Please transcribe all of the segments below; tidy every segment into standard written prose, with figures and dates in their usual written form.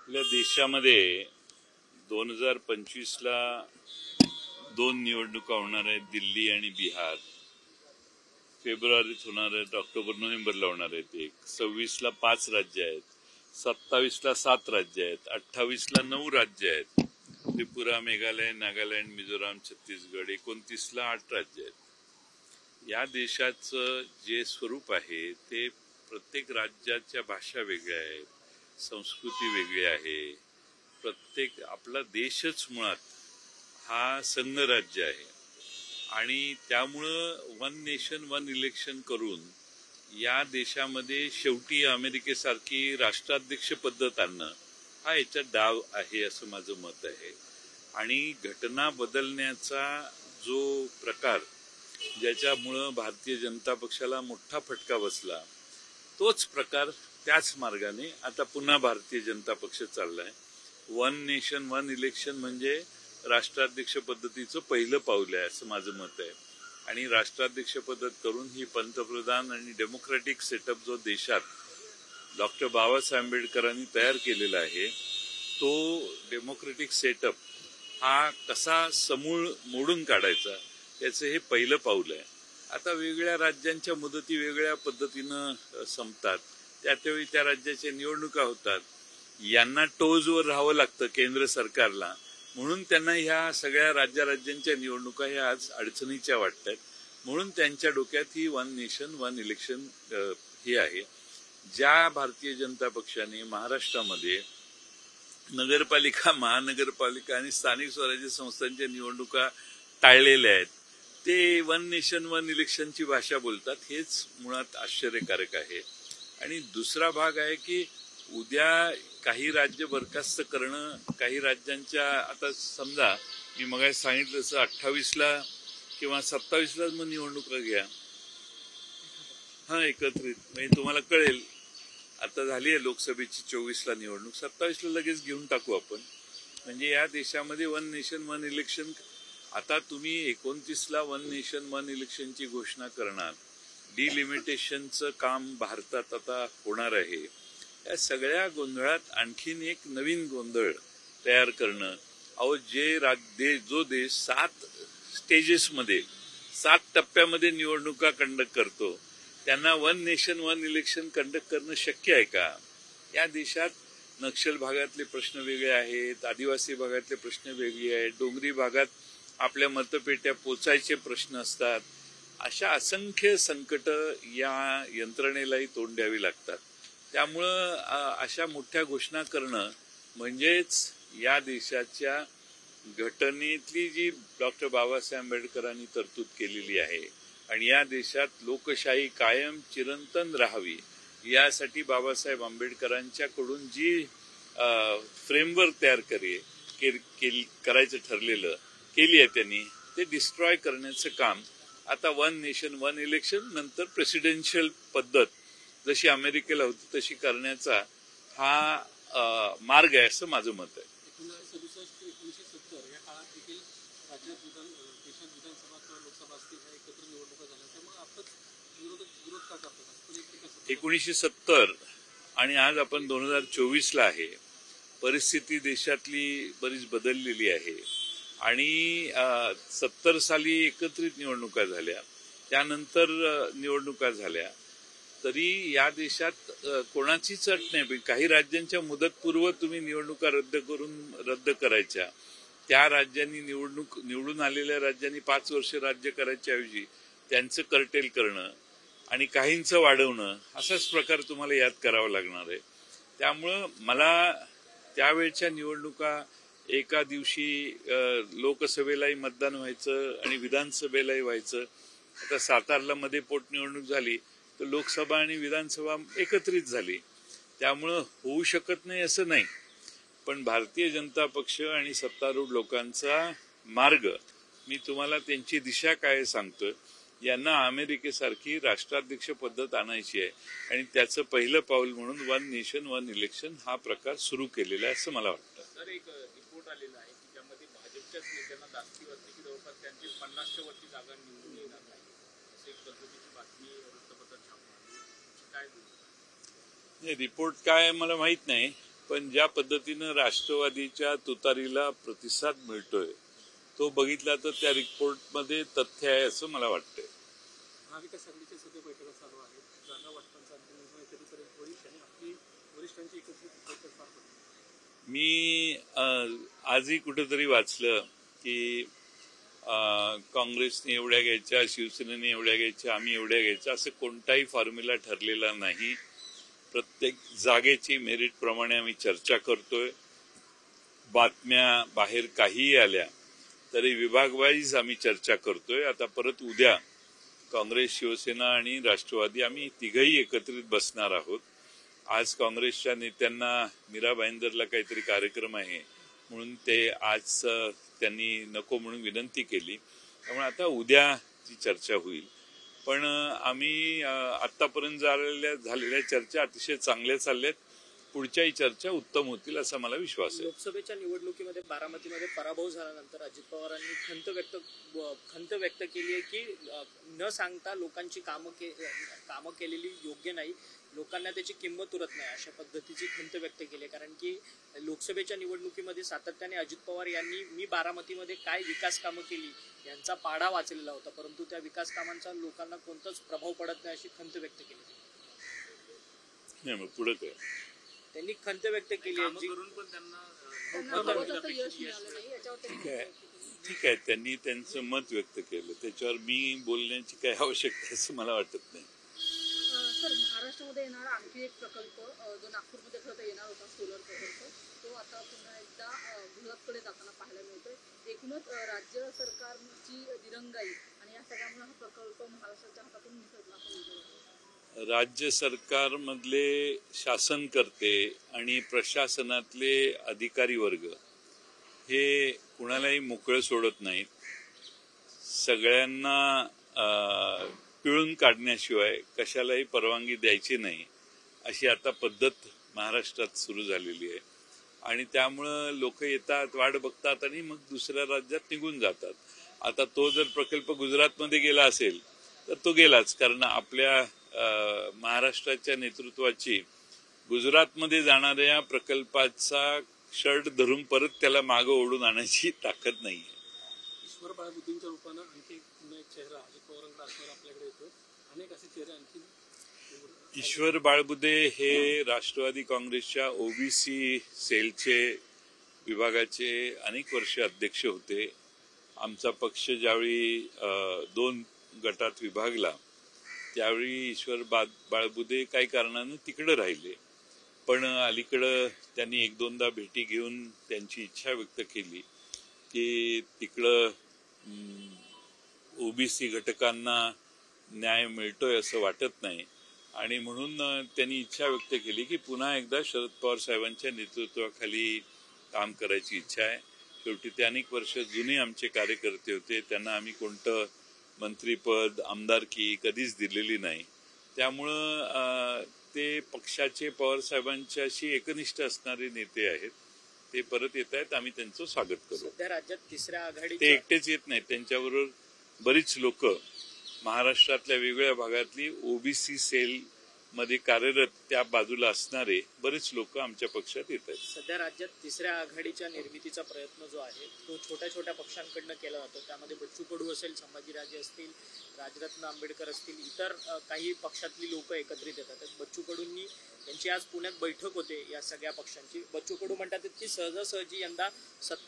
आपल्या देशामध्ये 2025ला दोन निवडणुका होणार आहेत, दिल्ली आणि बिहार. फेब्रुवारीत होणार आहेत, ऑक्टोबर नोव्हेंबरला होणार आहेत. 26ला 5 राज्य आहेत, 27ला 7 राज्य आहेत, 28ला 9 राज्य आहेत, त्रिपुरा, मेघालय, नागालँड, मिझोराम, छत्तीसगड. 29ला 8 राज्य आहेत. या देशाचं जे स्वरूप आहे ते प्रत्येक राज्याच्या भाषा वेगळ्या आहेत, संस्कृती वेगळी आहे. प्रत्येक आपला देशच मुळात हा संघराज्य आहे आणि त्यामुळं वन नेशन वन इलेक्शन करून या देशामध्ये शेवटी अमेरिकेसारखी राष्ट्राध्यक्ष पद्धत आणणं हा याच्यात डाव आहे असं माझं मत आहे. आणि घटना बदलण्याचा जो प्रकार ज्याच्यामुळं भारतीय जनता पक्षाला मोठा फटका बसला तोच प्रकार त्याच मार्गाने आता पुन्हा भारतीय जनता पक्ष चाललाय. वन नेशन वन इलेक्शन म्हणजे राष्ट्राध्यक्ष पद्धतीचं पहिलं पाऊल आहे असं माझं मत आहे. आणि राष्ट्राध्यक्ष पद्धत करून ही पंतप्रधान आणि डेमोक्रेटिक सेटअप जो देशात डॉक्टर बाबासाहेब आंबेडकरांनी तयार केलेला आहे तो डेमोक्रेटिक सेटअप हा कसा समूळ मोडून काढायचा याचं हे पहिलं पाऊल आहे. आता वेगळ्या राज्यांच्या मुदती वेगळ्या पद्धतीनं संपतात, त्यावेळी त्या राज्याच्या निवडणुका होतात. यांना टोजवर राहावं लागतं केंद्र सरकारला, म्हणून त्यांना ह्या सगळ्या राज्यांच्या निवडणुका ह्या आज अडचणीच्या वाटतात. म्हणून त्यांच्या डोक्यात ही वन नेशन वन इलेक्शन ही आहे. ज्या भारतीय जनता पक्षाने महाराष्ट्रामध्ये नगरपालिका, महानगरपालिका आणि स्थानिक स्वराज्य संस्थांच्या निवडणुका टाळलेल्या आहेत ते वन नेशन वन इलेक्शनची भाषा बोलतात. हेच मुळात आश्चर्यकारक आहे. आणि दुसरा भाग आहे की उद्या काही राज्य बरखास्त करणं, काही राज्यांच्या, आता समजा मी मगाशी सांगितलं तसं 28ला किंवा 27ला मग निवडणुका घ्या एकत्रित, म्हणजे तुम्हाला कळेल. आता झाली आहे लोकसभेची 24ला निवडणूक, 27ला लगेच घेऊन टाकू आपण. म्हणजे या देशामध्ये वन नेशन वन इलेक्शन. आता तुम्ही 29ला वन नेशन वन इलेक्शनची घोषणा करणार, डिलिमिटेशनचं काम भारतात आता होणार आहे. या सगळ्या गोंधळात आणखीन एक नवीन गोंधळ तयार करणं. जो देश 7 स्टेजेसमध्ये 7 टप्प्यामध्ये निवडणुका कंडक्ट करतो त्यांना one nation one election conduct करणं शक्य आहे का? या देशात नक्षल भागातले प्रश्न वेगळे आहेत, आदिवासी भागातले प्रश्न वेगळे आहेत, डोंगरी भागात आपल्या मतपेट्या पोचायचे प्रश्न असतात. अशा असंख्य संकट या यंत्रणेलाही तोंड द्यावी लागतात. त्यामुळं अशा मोठ्या घोषणा करणं म्हणजेच या देशाच्या घटनेतली जी डॉक्टर बाबासाहेब आंबेडकरांनी तरतूद केलेली आहे आणि या देशात लोकशाही कायम चिरंतन राहावी यासाठी बाबासाहेब आंबेडकरांच्याकडून जी फ्रेमवर्क तयार करायचं ठरलेलं केली आहे त्यांनी, ते डिस्ट्रॉय करण्याचं काम आता वन नेशन वन इलेक्शन नंतर प्रेसिडेन्शियल पद्धत जशी अमेरिकेला होती तशी करण्याचा हा मार्ग आहे असं माझं मत आहे. 1970 या काळात देखील राज्यात देशात विधानसभा किंवा लोकसभा असतील एकत्र निवडणुका झाल्या, त्यामुळे आताच विरोध का करतात? 1970 आणि आज आपण 2024ला आहे. परिस्थिती देशातली बरीच बदललेली आहे आणि 70 साली एकत्रित निवडणुका झाल्या, त्यानंतर निवडणुका झाल्या, तरी या देशात कोणाचीच अट नाही. काही राज्यांच्या मुदतपूर्व तुम्ही निवडणुका रद्द करायच्या. त्या राज्यांनी निवडून आलेल्या राज्यांनी 5 वर्ष राज्य करायच्या ऐवजी त्यांचं कर्टेल करणं आणि काहींचं वाढवणं असाच प्रकार तुम्हाला याद करावा लागणार आहे. त्यामुळं मला त्यावेळच्या निवडणुका एका दिवशी लोकसभेलाही मतदान व्हायचं आणि विधानसभेलाही व्हायचं. आता सातारला मध्ये पोटनिवडणूक झाली तर लोकसभा आणि विधानसभा एकत्रित झाली. त्यामुळं होऊ शकत नाही असं नाही, पण भारतीय जनता पक्ष आणि सत्तारूढ लोकांचा मार्ग, मी तुम्हाला त्यांची दिशा काय सांगतो. यांना अमेरिकेसारखी राष्ट्राध्यक्ष पद्धत आणायची आहे आणि त्याचं पहिलं पाऊल म्हणून वन नेशन वन इलेक्शन हा प्रकार सुरू केलेला आहे असं मला वाटतं. सर, एक रिपोर्ट आलेला आहे की ज्यामध्ये भाजपच्याच नेत्यांना दास्ती वाटते की जवळपास त्यांची 50च्या वरती जागा निवडून येणार नाही, असं एक पद्धतीची बातमी वृत्तपत्रात छापून आली. काय रिपोर्ट काय मला माहित नाही, पण ज्या पद्धतीनं राष्ट्रवादीच्या तुतारीला प्रतिसाद मिळतोय तो बघितला तर त्या रिपोर्टमध्ये तथ्य आहे असं मला वाटतंय. महाविकास आघाडीच्या सध्या बैठका चालू आहेत. जागा वाटपांचा अंतिम निर्णय कधीपर्यंत होईल आणि आपली वरिष्ठांची एकत्रित बैठक पार पडेल? मी आजही कुठेतरी वाचलं की काँग्रेसने एवढ्या घ्यायच्या, शिवसेनेने एवढ्या घ्यायच्या, आम्ही एवढ्या घ्यायच्या, असं कोणताही फॉर्म्युला ठरलेला नाही. प्रत्येक जागेची मेरिट प्रमाणे आम्ही चर्चा करतोय. बातम्या बाहेर काहीही आल्या तरी विभागवाईज आम्ही चर्चा करतोय. आता परत उद्या काँग्रेस, शिवसेना आणि राष्ट्रवादी आम्ही तिघही एकत्रित बसणार आहोत. आज काँग्रेसच्या नेत्यांना मीरा भाईंदरला काहीतरी कार्यक्रम आहे म्हणून ते आज त्यांनी नको म्हणून विनंती केली. त्यामुळे आता उद्या ती चर्चा होईल. पण आम्ही आतापर्यंत झालेल्या चर्चा अतिशय चांगल्या चालल्यात. पुढच्याही चर्चा उत्तम होतील असा मला विश्वास आहे. लोकसभेच्या निवडणुकीमध्ये बारामतीमध्ये पराभव झाल्यानंतर अजित पवारांनी खंत व्यक्त केली आहे की न सांगता लोकांची कामं केलेली योग्य नाही, लोकांना त्याची किंमत उरत नाही, अशा पद्धतीची खंत व्यक्त केली आहे. कारण की लोकसभेच्या निवडणुकीमध्ये सातत्याने अजित पवार यांनी मी बारामतीमध्ये काय विकास कामं केली यांचा पाढा वाचलेला होता, परंतु त्या विकास कामांचा लोकांना कोणताच प्रभाव पडत नाही अशी खंत व्यक्त केली. नाही मग पुढे काय त्यांनी खंत व्यक्त केली आहे. ठीक आहे, त्यांनी त्यांचं मत व्यक्त केलं, त्याच्यावर मी बोलण्याची काही आवश्यकता असं मला वाटत नाही. सर, महाराष्ट्रामध्ये येणारा आणखी एक प्रकल्प जो नागपूरमध्ये खरं तर येणार होता, सोलर प्रकल्प, तो आता पुन्हा एकदा गुजरातकडे जाताना पाहायला मिळतोय. एकूणच राज्य सरकारची दिरंगाई आणि या सगळ्यामुळे हा प्रकल्प महाराष्ट्राच्या हातातून निसटला असं. राज्य सरकारमधले शासनकर्ते आणि प्रशासनातले अधिकारी वर्ग हे कुणालाही मोकळं सोडत नाहीत. सगळ्यांना पिळून काढण्याशिवाय कशालाही परवानगी द्यायची नाही अशी आता पद्धत महाराष्ट्रात सुरू झालेली आहे. आणि त्यामुळं लोक येतात, वाट बघतात आणि मग दुसऱ्या राज्यात निघून जातात. आता तो जर प्रकल्प गुजरातमध्ये गेला असेल तर तो गेलाच, कारण आपल्या महाराष्ट्राच्या नेतृत्वाची गुजरातमध्ये जाणाऱ्या प्रकल्पाचा शर्ट धरून परत त्याला मागं ओढून आणायची ताकद नाहीये. ईश्वर बाळबुद्धींच्या रूपानं आणखी पुन्हा एक चेहरा अजित पवारांचा आश्वर आपल्याकडे येतो. अनेक असे चेहरे आणखी. ईश्वर बाळबुद्धे हे राष्ट्रवादी काँग्रेसच्या ओबीसी सेलचे विभागाचे अनेक वर्ष अध्यक्ष होते. आमचा पक्ष ज्यावेळी 2 गटात विभागला त्यावेळी ईश्वर बाळबुद्धे काही कारणानं तिकडं राहिले. पण अलीकडं त्यांनी 1-2दा भेटी घेऊन त्यांची इच्छा व्यक्त केली की तिकडं ओबीसी घटकांना न्याय मिळतोय असं वाटत नाही. आणि म्हणून त्यांनी इच्छा व्यक्त केली की पुन्हा एकदा शरद पवार साहेबांच्या नेतृत्वाखाली काम करायची इच्छा आहे. शेवटी ते अनेक वर्ष जुने आमचे कार्यकर्ते होते, त्यांना आम्ही कोणतं मंत्रीपद, आमदारकी कधीच दिलेली नाही. त्यामुळं ते पक्षाचे पवार साहेबांच्याशी एकनिष्ठ असणारे नेते आहेत. ते परत येत आहेत, आम्ही त्यांचं स्वागत करू. सध्या राज्यात तिसऱ्या आघाडी ते एकटेच येत नाहीत, त्यांच्याबरोबर बरीच लोक महाराष्ट्रातल्या वेगवेगळ्या भागातली ओबीसी सेल मध्ये कार्यरत त्या बाजूला असणारे बरेच लोक आमच्या पक्षात येत आहेत. सध्या राज्यात तिसऱ्या आघाडीच्या निर्मितीचा प्रयत्न जो आहे तो छोट्या छोट्या पक्षांकडनं केला जातो. त्यामध्ये बच्चू कडू असेल, संभाजीराजे असतील, राजरत्न आंबेडकर असतील, इतर काही पक्षातली लोक एकत्रित येतात. बच्चू कडूंनी यांची आज पुण्यात बैठक होते या सगळ्या पक्षांची. बच्चू कडू म्हणतात की सहजासहजी यंदा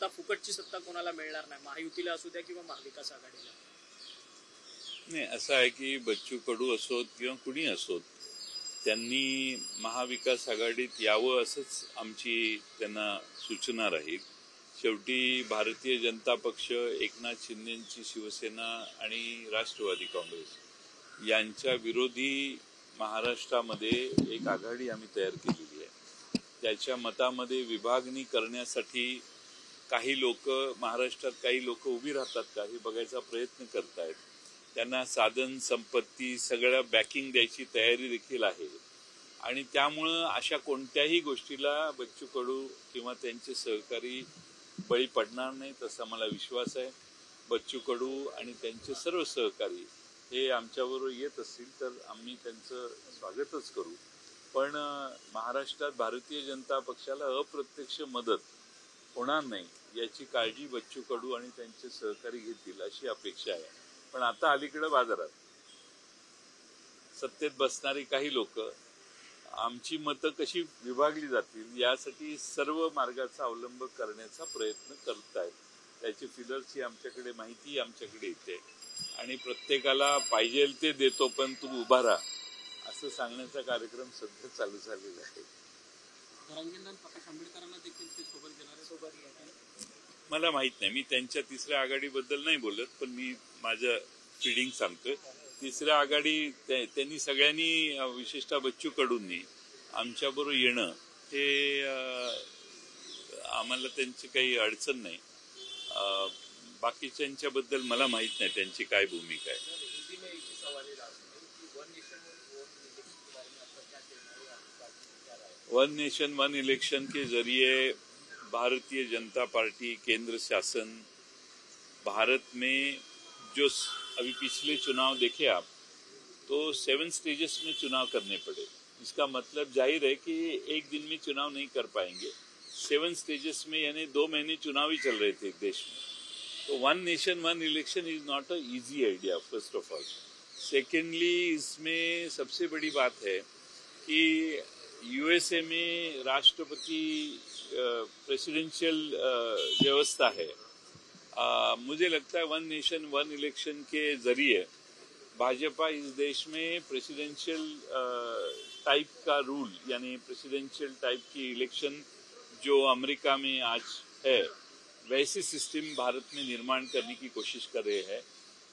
फुकटची सत्ता कोणाला मिळणार नाही, महायुतीला असू द्या किंवा महाविकास आघाडीला. नाही, असं आहे की बच्चू कडू असोत किंवा कुणी असोत त्यांनी महाविकास आघाडीत यावं असंच आमची त्यांना सूचना राहील. शेवटी भारतीय जनता पक्ष, एकनाथ शिंदेची शिवसेना आणि राष्ट्रवादी काँग्रेस यांच्या विरोधी महाराष्ट्रामध्ये एक आघाडी आम्ही तयार केलेली आहे. त्याच्या मतामध्ये विभागणी करण्यासाठी काही लोक महाराष्ट्रात काही लोक उभी राहतात का हे बघायचा प्रयत्न करतायत. त्यांना साधन संपत्ती सगळ्या बॅकिंग द्यायची तयारी देखील आहे. आणि त्यामुळं अशा कोणत्याही गोष्टीला बच्चू कडू किंवा त्यांचे सहकारी बळी पडणार नाहीत असा मला विश्वास आहे. बच्चू कडू आणि त्यांचे सर्व सहकारी हे आमच्याबरोबर येत असतील तर आम्ही त्यांचं स्वागतच करू. पण महाराष्ट्रात भारतीय जनता पक्षाला अप्रत्यक्ष मदत होणार नाही याची काळजी बच्चू कडू आणि त्यांचे सहकारी घेतील अशी अपेक्षा आहे. पण आता अलीकडे बाजारात सत्तेत बसणारी काही लोक आमची मतं कशी विभागली जातील यासाठी सर्व मार्गाचा अवलंब करण्याचा प्रयत्न करत आहेत. त्याची फिलर्सची आमच्याकडे माहिती आमच्याकडे येते आणि प्रत्येकाला पाहिजे ते देतो पण तू उभा राहा असं सांगण्याचा कार्यक्रम सध्या चालू झालेला आहे. रंगीनदान प्रकाश आंबेडकरांना देखील ते सोबत घेणार मला माहित नाही. मी त्यांच्या तिसऱ्या आघाडीबद्दल नाही बोलत, पण मी माझं फिडिंग सांगतोय. तिसऱ्या आघाडी त्यांनी सगळ्यांनी विशेषतः बच्चू कडूंनी आमच्याबरोबर येणं हे आम्हाला त्यांची काही अडचण नाही. बाकीच्यांच्याबद्दल मला माहित नाही त्यांची काय भूमिका आहे. वन नेशन वन इलेक्शन के जरिए भारतीय जनता पार्टी केंद्र शासन भारत में जो अभी पिछले चुनाव देखे आप तो 7 स्टेजेस में चुनाव करने पड़े. इसका मतलब जाहिर है कि एक दिन में चुनाव नहीं कर पाएंगे. 7 स्टेजेस में यानी 2 महीने चुनाव ही चल रहे थे देश में. तो one nation one election is not a easy idea first of all. Secondly इसमें सबसे बड़ी बात है कि यूएसए में राष्ट्रपति प्रेसिडेंशियल व्यवस्था है. मुझे लगता है वन नेशन वन इलेक्शन के जरिए भाजपा इस देश में प्रेसिडेंशियल टाइप का रूल यानी प्रेसिडेंशियल टाइप की इलेक्शन जो अमेरिका में आज है वैसी सिस्टम भारत में निर्माण करने की कोशिश कर रहे हैं.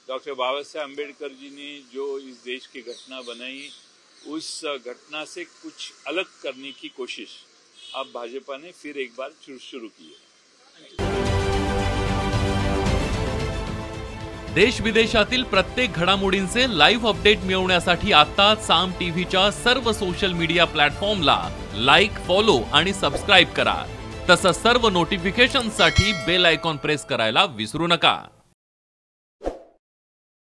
डॉक्टर बाबा साहेब अम्बेडकर जी ने जो इस देश की घटना बनाई उस घटना से कुछ अलग करने की कोशिश अब भाजपा ने फिर एक बार शुरू की है. देश विदेशातील प्रत्येक घडामोडींचे लाईव्ह अपडेट मिळवण्यासाठी आता साम टीव्हीच्या सर्व सोशल मीडिया प्लॅटफॉर्मला लाईक, फॉलो आणि सबस्क्राईब करा. तसंच सर्व नोटिफिकेशनसाठी बेल आयकॉन प्रेस करायला विसरू नका.